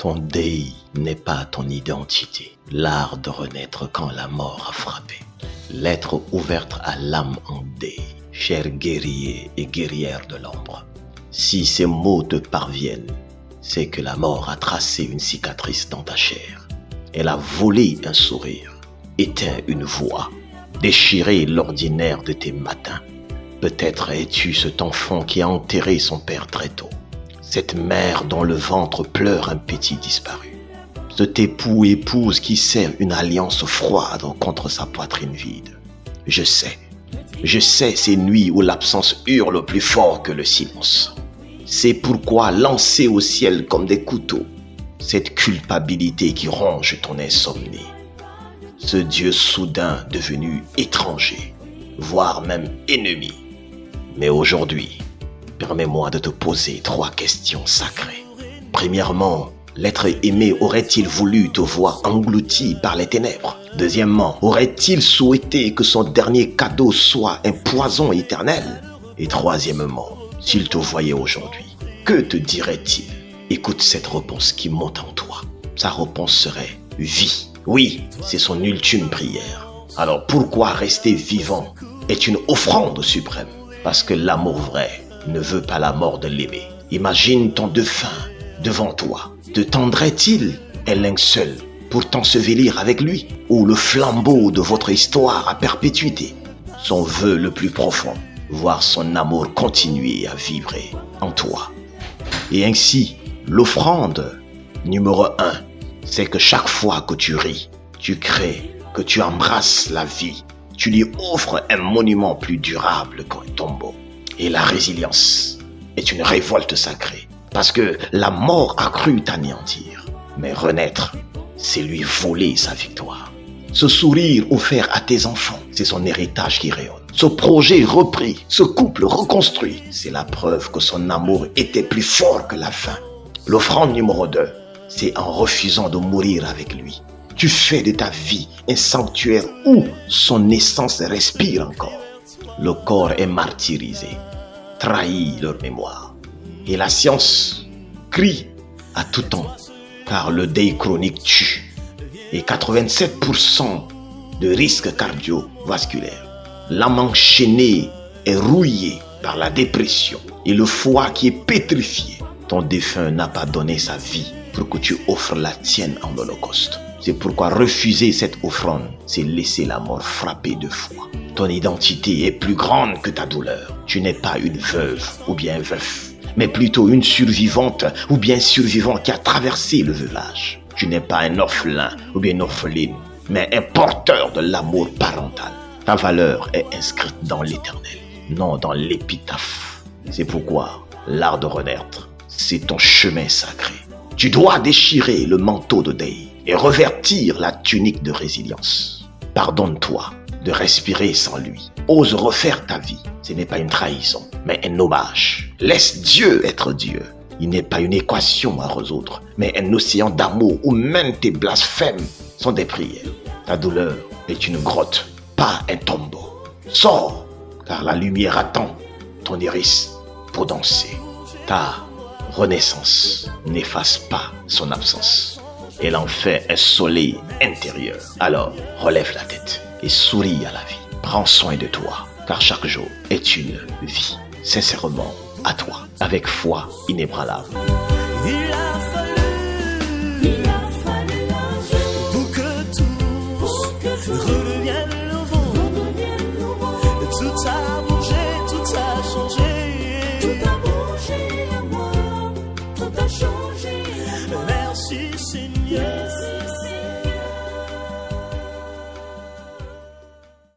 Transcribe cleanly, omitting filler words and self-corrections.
Ton deuil n'est pas ton identité. L'art de renaître quand la mort a frappé. Lettre ouverte à l'âme en deuil, chers guerriers et guerrières de l'ombre. Si ces mots te parviennent, c'est que la mort a tracé une cicatrice dans ta chair. Elle a volé un sourire, éteint une voix, déchiré l'ordinaire de tes matins. Peut-être es-tu cet enfant qui a enterré son père très tôt. Cette mère dont le ventre pleure un petit disparu. Cet époux épouse qui serre une alliance froide contre sa poitrine vide. Je sais ces nuits où l'absence hurle plus fort que le silence. C'est pourquoi lancer au ciel comme des couteaux cette culpabilité qui ronge ton insomnie. Ce Dieu soudain devenu étranger, voire même ennemi. Mais aujourd'hui, permets-moi de te poser 3 questions sacrées. Premièrement, l'être aimé aurait-il voulu te voir englouti par les ténèbres? Deuxièmement, aurait-il souhaité que son dernier cadeau soit un poison éternel? Et troisièmement, s'il te voyait aujourd'hui, que te dirait-il? Écoute cette réponse qui monte en toi. Sa réponse serait vie. Oui, c'est son ultime prière. Alors pourquoi rester vivant est une offrande suprême? Parce que l'amour vrai ne veut pas la mort de l'aimer. Imagine ton défunt devant toi. Te tendrait-il un linceul pour t'ensevelir avec lui, ou le flambeau de votre histoire à perpétuité? Son vœu le plus profond, voir son amour continuer à vibrer en toi. Et ainsi, l'offrande numéro 1, c'est que chaque fois que tu ris, tu crées, que tu embrasses la vie, tu lui offres un monument plus durable qu'un tombeau. Et la résilience est une révolte sacrée, parce que la mort a cru t'anéantir. Mais renaître, c'est lui voler sa victoire. Ce sourire offert à tes enfants, c'est son héritage qui rayonne. Ce projet repris, ce couple reconstruit, c'est la preuve que son amour était plus fort que la faim. L'offrande numéro 2, c'est en refusant de mourir avec lui. Tu fais de ta vie un sanctuaire où son essence respire encore. Le corps est martyrisé, trahit leur mémoire. Et la science crie à tout temps, car le deuil chronique tue. Et 87% de risques cardiovasculaires. L'âme enchaînée est rouillée par la dépression et le foie qui est pétrifié. Ton défunt n'a pas donné sa vie pour que tu offres la tienne en holocauste. C'est pourquoi refuser cette offrande, c'est laisser la mort frapper 2 fois. Ton identité est plus grande que ta douleur. Tu n'es pas une veuve ou bien un veuf, mais plutôt une survivante ou bien survivant qui a traversé le veuvage. Tu n'es pas un orphelin ou bien une orpheline, mais un porteur de l'amour parental. Ta valeur est inscrite dans l'éternel, non dans l'épitaphe. C'est pourquoi l'art de renaître, c'est ton chemin sacré. Tu dois déchirer le manteau de deuil et revêtir la tunique de résilience. Pardonne-toi de respirer sans lui. Ose refaire ta vie. Ce n'est pas une trahison, mais un hommage. Laisse Dieu être Dieu. Il n'est pas une équation à résoudre, mais un océan d'amour où même tes blasphèmes sont des prières. Ta douleur est une grotte, pas un tombeau. Sors, car la lumière attend ton iris pour danser. Ta renaissance n'efface pas son absence. Elle en fait un soleil intérieur. Alors, relève la tête et souris à la vie. Prends soin de toi, car chaque jour est une vie. Sincèrement, à toi, avec foi inébranlable. Il a fallu pour que tout redevienne nouveau. Tout a bougé, tout a changé. Tout a bougé à moi, tout a changé. Merci Seigneur.